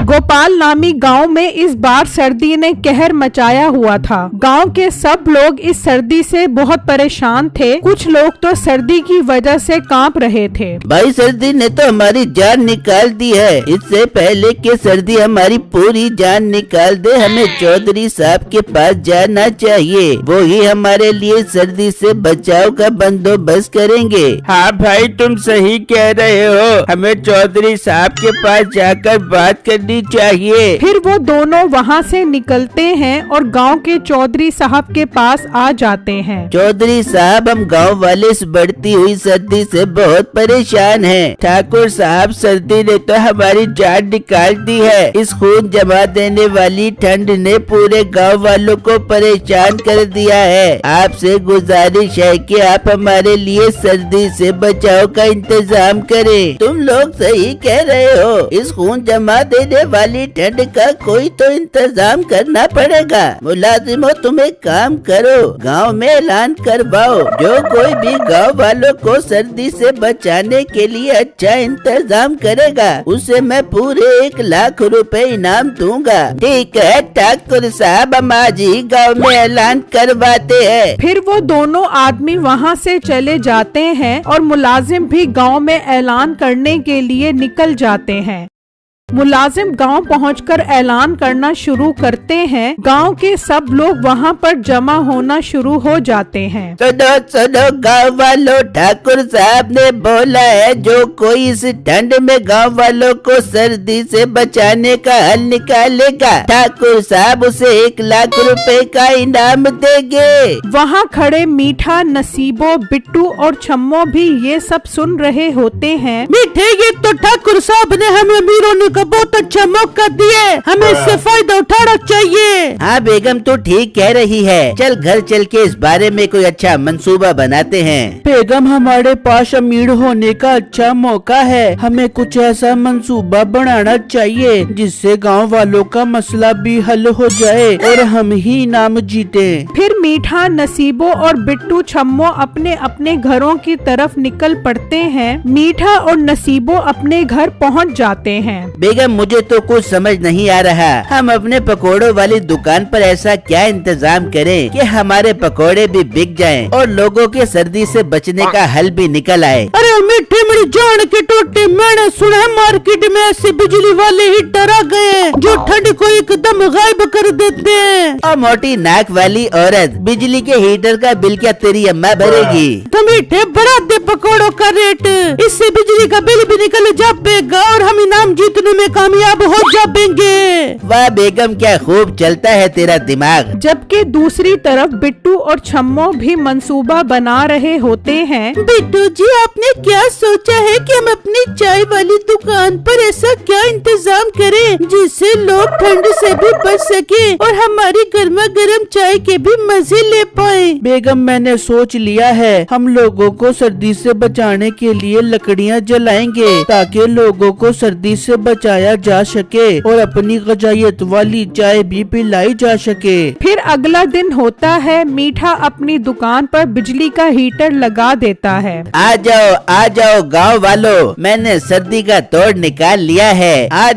गोपाल नामी गांव में इस बार सर्दी ने कहर मचाया हुआ था। गांव के सब लोग इस सर्दी से बहुत परेशान थे। कुछ लोग तो सर्दी की वजह से कांप रहे थे। भाई सर्दी ने तो हमारी जान निकाल दी है। इससे पहले कि सर्दी हमारी पूरी जान निकाल दे, हमें चौधरी साहब के पास जाना चाहिए। वो ही हमारे लिए सर्दी से बचाव का बंदोबस्त करेंगे। हाँ भाई तुम सही कह रहे हो, हमें चौधरी साहब के पास जाकर बात करनी चाहिए। फिर वो दोनों वहाँ से निकलते हैं और गांव के चौधरी साहब के पास आ जाते हैं। चौधरी साहब, हम गांव वाले इस बढ़ती हुई सर्दी से बहुत परेशान हैं। ठाकुर साहब, सर्दी ने तो हमारी जान निकाल दी है। इस खून जमा देने वाली ठंड ने पूरे गांव वालों को परेशान कर दिया है। आपसे गुजारिश है कि आप हमारे लिए सर्दी से बचाव का इंतजाम करें। तुम लोग सही कह रहे हो, इस खून जमा देने वाली ठंड का कोई तो इंतजाम करना पड़ेगा। मुलाजिमों, तुम एक काम करो, गांव में ऐलान करवाओ, जो कोई भी गांव वालों को सर्दी से बचाने के लिए अच्छा इंतजाम करेगा, उसे मैं पूरे 1 लाख रुपए इनाम दूंगा। ठीक है ठाकुर साहब, हम आज ही गाँव में ऐलान करवाते हैं। फिर वो दोनों आदमी वहाँ से चले जाते हैं और मुलाजिम भी गांव में ऐलान करने के लिए निकल जाते हैं। मुलाजिम गांव पहुंचकर ऐलान करना शुरू करते हैं। गांव के सब लोग वहां पर जमा होना शुरू हो जाते हैं। सुनो सुनो गाँव वालों, ठाकुर साहब ने बोला है जो कोई इस ठंड में गाँव वालों को सर्दी से बचाने का हल निकालेगा, ठाकुर साहब उसे 1 लाख रुपए का इनाम देंगे। वहाँ खड़े मीठा, नसीबो, बिट्टू और छम्मो भी ये सब सुन रहे होते हैं। मीठे, ये तो ठाकुर साहब ने हमें अमीरों ने का बहुत अच्छा मौका दिया, हमें इससे फायदा उठाना चाहिए। हाँ बेगम, तो ठीक कह रही है। चल घर चल के इस बारे में कोई अच्छा मंसूबा बनाते हैं। बेगम, हमारे पास अमीर होने का अच्छा मौका है, हमें कुछ ऐसा मंसूबा बनाना चाहिए जिससे गांव वालों का मसला भी हल हो जाए और हम ही इनाम जीते। फिर मीठा, नसीबो और बिट्टू छम्मो अपने अपने घरों की तरफ निकल पड़ते हैं। मीठा और नसीबो अपने घर पहुंच जाते हैं। बेगम, मुझे तो कुछ समझ नहीं आ रहा, हम अपने पकोड़ों वाली दुकान पर ऐसा क्या इंतजाम करें कि हमारे पकोड़े भी बिक जाएं और लोगों के सर्दी से बचने का हल भी निकल आए। अरे मीठे, मेरी जान के टोटे, मैंने सुना है मार्केट में ऐसे बिजली वाले हीटर आ गए जो ठंड को एकदम गायब कर देते हैं। और मोटी नाक वाली औरत, बिजली के हीटर का बिल क्या तेरी अम्मा भरेगी? तो मीठे, बढ़ा दे पकोड़ों का रेट, इससे बिजली का बिल भी निकल जाएगा और हम इनाम जीतने में कामयाब हो जाएंगे। वाह बेगम, क्या खूब चलता है तेरा दिमाग। जबकि दूसरी तरफ बिट्टू और छम्मो भी मंसूबा बना रहे होते हैं। बिट्टू जी, आपने क्या सोचा है कि हम अपनी चाय वाली दुकान पर ऐसा क्या इंतजाम करें जिससे लोग ठंड से भी बच सके और हमारी गर्मा गर्म चाय के भी मजे ले पाए? बेगम, मैंने सोच लिया है, हम लोगों को सर्दी से बचाने के लिए लकड़ियाँ जलाएंगे ताकि लोगों को सर्दी से बचाया जा सके और अपनी गजायत वाली चाय भी पिलाई जा सके। फिर अगला दिन होता है। मीठा अपनी दुकान पर बिजली का हीटर लगा देता है। आ जाओ गाँव वालों, मैंने सर्दी का तोड़ निकाल लिया है। आ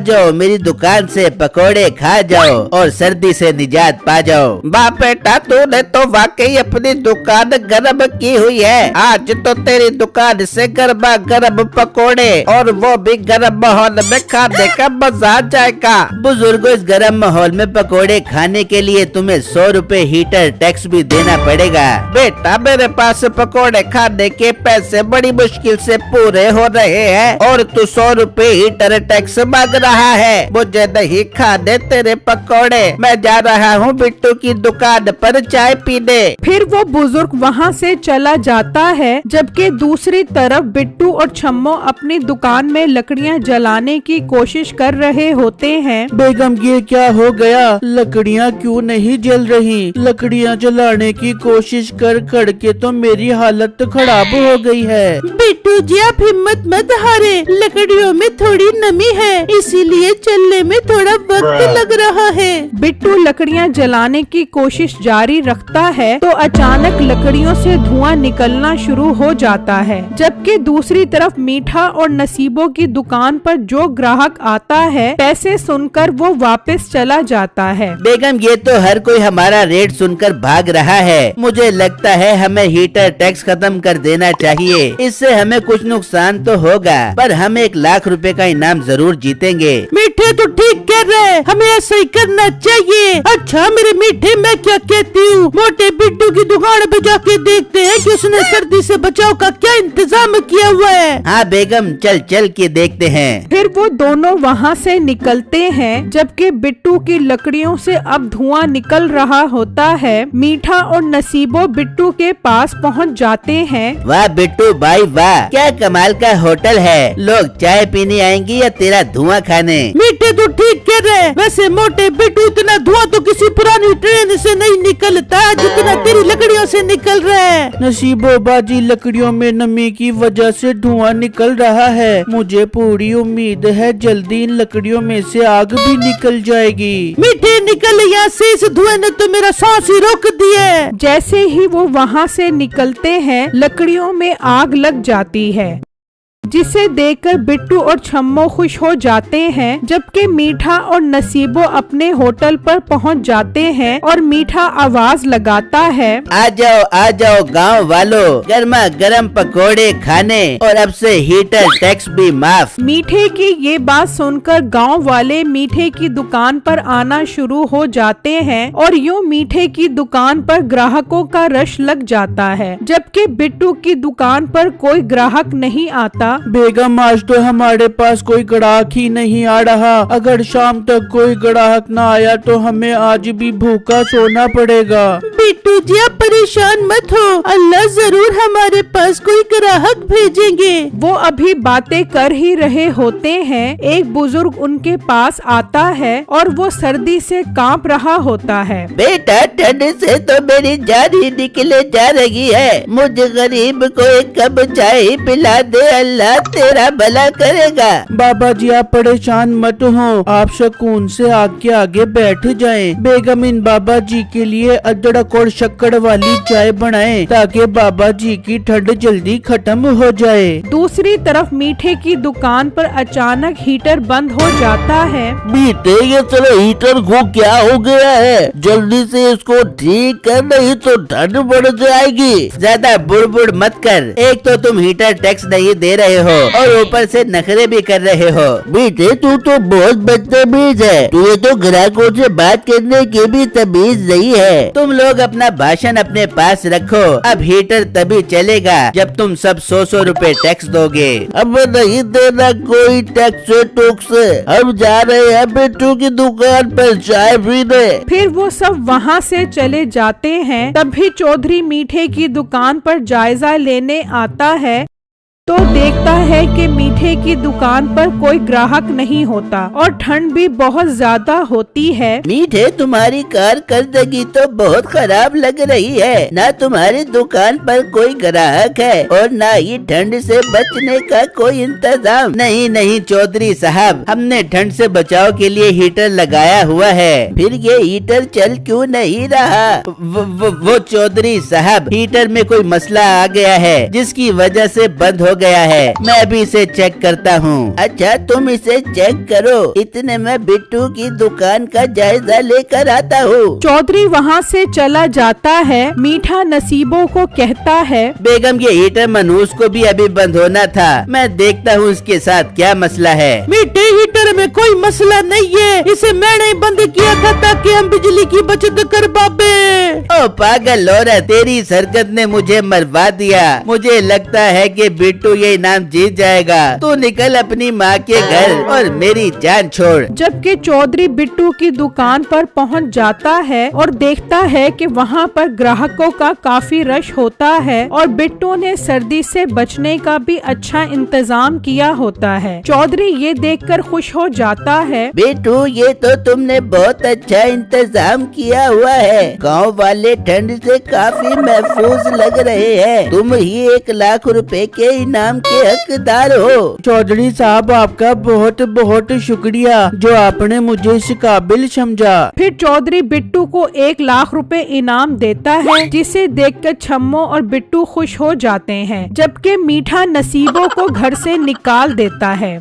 जाओ मेरी दुकान से पकोड़े खा जाओ और सर्दी से निजात पा जाओ। बाप बेटा, तूने तो वाकई अपनी दुकान गर्म की हुई है। आज तो तेरी दुकान से गर्मा गर्म पकोड़े और वो भी गर्म माहौल में खाने का मजा आ जाएगा। बुजुर्गो, इस गर्म माहौल में पकोड़े खाने के लिए तुम्हें 100 रुपए हीटर टैक्स भी देना पड़ेगा। बेटा, मेरे पास पकोड़े खाने के पैसे बड़ी मुश्किल से पूरे हो रहे हैं और तू 100 रुपए हीटर टैक्स मांग रहा है। मुझे नहीं खाने तेरे पकोड़े, मैं जा रहा हूँ बिट्टू की दुकान पर चाय पीने। फिर वो बुजुर्ग वहाँ से चला जाता है। जबकि दूसरी तरफ बिट्टू और छम्मो अपनी दुकान में लकड़ियाँ जलाने की कोशिश कर रहे होते हैं। बेगम, ये क्या हो गया? लकड़ियाँ क्यों नहीं जल रही? लकड़ियाँ जलाने की कोशिश कर के तो मेरी हालत खराब हो गई है। बिट्टू जी, आप हिम्मत मत हारे, लकड़ियों में थोड़ी नमी है, इसीलिए चलने में थोड़ा वक्त वक्त लग रहा है। बिट्टू लकड़ियाँ जलाने की कोशिश जारी रखता है तो अचानक लकड़ियों से धुआं निकलना शुरू हो जाता है। जबकि दूसरी तरफ मीठा और नसीबों की दुकान पर जो ग्राहक आता है पैसे सुनकर वो वापस चला जाता है। बेगम ये तो हर कोई हमारा रेट सुनकर भाग रहा है। मुझे लगता है हमें हीटर टैक्स खत्म कर देना चाहिए। इससे हमें कुछ नुकसान तो होगा पर हम 1 लाख रुपए का इनाम जरूर जीतेंगे। मीठे तो ठीक कह रहे, हमें ऐसा ही करना चाहिए। अच्छा मेरे मीठे, मैं क्या कहती हूँ, मोटे बिट्टू की दुकान पे जाके देखते हैं कि उसने सर्दी से बचाव का क्या इंतजाम किया हुआ है। हाँ बेगम चल के देखते हैं। फिर वो दोनों वहाँ से निकलते हैं। जबकि बिट्टू की लकड़ियों से अब धुआं निकल रहा होता है। मीठा और नसीबो बिट्टू के पास पहुँच जाते हैं। वाह बिट्टू भाई वाह, क्या कमाल का होटल है। लोग चाय पीने आएंगे या तेरा धुआं खाने। मीठे तो ठीक कह रहे, वैसे मोटे बिट्टू इतना धुआं तो किसी पुरानी ट्रेन से नहीं निकलता जितना तेरी लकड़ियों से निकल रहा है। नसीबो बाजी लकड़ियों में नमी की वजह से धुआं निकल रहा है। मुझे पूरी उम्मीद है जल्दी इन लकड़ियों में से आग भी निकल जाएगी। मीठे निकल यहाँ से, इस धुएं ने तो मेरा सांस ही रोक दिया। जैसे ही वो वहाँ से निकलते हैं लकड़ियों में आग लग जाती है, जिसे देखकर बिट्टू और छम्मो खुश हो जाते हैं। जबकि मीठा और नसीबो अपने होटल पर पहुंच जाते हैं और मीठा आवाज लगाता है, आ जाओ गांव वालों, गर्मा गर्म पकोड़े खाने और अब से हीटर टैक्स भी माफ। मीठे की ये बात सुनकर गांव वाले मीठे की दुकान पर आना शुरू हो जाते हैं और यूं मीठे की दुकान पर ग्राहकों का रश लग जाता है। जबकि बिट्टू की दुकान पर कोई ग्राहक नहीं आता। बेगम आज तो हमारे पास कोई ग्राहक ही नहीं आ रहा। अगर शाम तक कोई ग्राहक न आया तो हमें आज भी भूखा सोना पड़ेगा। बिट्टू जी आप परेशान मत हो, अल्लाह जरूर हमारे पास कोई ग्राहक भेजेंगे। वो अभी बातें कर ही रहे होते हैं, एक बुजुर्ग उनके पास आता है और वो सर्दी से कांप रहा होता है। बेटा ठंड से तो मेरी जान ही निकले जा रही है। मुझे गरीब को 1 कप चाय पिला दे, अल्लाह तेरा भला करेगा। बाबा जी आप परेशान मत हो, आप सुकून से आग के आगे बैठ जाएं। बेगम इन बाबा जी के लिए अदरक और शक्कर वाली चाय बनाएं ताकि बाबा जी की ठंड जल्दी खत्म हो जाए। दूसरी तरफ मीठे की दुकान पर अचानक हीटर बंद हो जाता है। बेटे ये चलो हीटर को क्या हो गया है, जल्दी से इसको ठीक कर, नहीं तो ठंड बढ़ जाएगी। ज्यादा बुड़बुड़ मत कर, एक तो तुम हीटर टैक्स नहीं दे रहे हो और ऊपर से नखरे भी कर रहे हो। बेटे तू तो बहुत बदतमीज है, तुझे तो ग्राहकों से बात करने की भी तमीज नहीं है। तुम लोग अपना भाषण अपने पास रखो। अब हीटर तभी चलेगा जब तुम सब 100 रुपए टैक्स दोगे। अब नहीं देना कोई टैक्स टूक्स, हम जा रहे हैं बिट्टू की दुकान पर चाय पीने। फिर वो सब वहाँ से चले जाते हैं। तभी चौधरी मीठे की दुकान पर जायजा लेने आता है तो देखता है कि मीठे की दुकान पर कोई ग्राहक नहीं होता और ठंड भी बहुत ज्यादा होती है। मीठे तुम्हारी कारकर्दगी तो बहुत खराब लग रही है, ना तुम्हारी दुकान पर कोई ग्राहक है और ना ही ठंड से बचने का कोई इंतजाम। नहीं चौधरी साहब, हमने ठंड से बचाव के लिए हीटर लगाया हुआ है। फिर ये हीटर चल क्यों नहीं रहा? वो चौधरी साहब, हीटर में कोई मसला आ गया है जिसकी वजह से बंद हो गया है। मैं अभी इसे चेक करता हूँ। अच्छा तुम इसे चेक करो, इतने में बिट्टू की दुकान का जायजा लेकर आता हूँ। चौधरी वहाँ से चला जाता है। मीठा नसीबों को कहता है, बेगम ये हीटर मनहूस को भी अभी बंद होना था, मैं देखता हूँ इसके साथ क्या मसला है। मीठे हीटर में कोई मसला नहीं है, इसे मैंने बंद किया था ताकि हम बिजली की बचत कर पाए। ओ पागल औरत, तेरी इस हरकत ने मुझे मरवा दिया। मुझे लगता है कि बिट्टू ये इनाम जीत जाएगा। तू निकल अपनी माँ के घर और मेरी जान छोड़। जबकि चौधरी बिट्टू की दुकान पर पहुंच जाता है और देखता है कि वहां पर ग्राहकों का काफी रश होता है और बिट्टू ने सर्दी से बचने का भी अच्छा इंतजाम किया होता है। चौधरी ये देखकर खुश हो जाता है। बिट्टू ये तो तुमने बहुत अच्छा इंतजाम किया हुआ है। गाँव वाले ये ठंड से काफी महफूज लग रहे हैं। तुम ही 1 लाख रुपए के इनाम के हकदार हो। चौधरी साहब आपका बहुत बहुत शुक्रिया जो आपने मुझे इस काबिल समझा। फिर चौधरी बिट्टू को 1 लाख रुपए इनाम देता है, जिसे देखकर छम्मो और बिट्टू खुश हो जाते हैं, जबकि मीठा नसीबों को घर से निकाल देता है।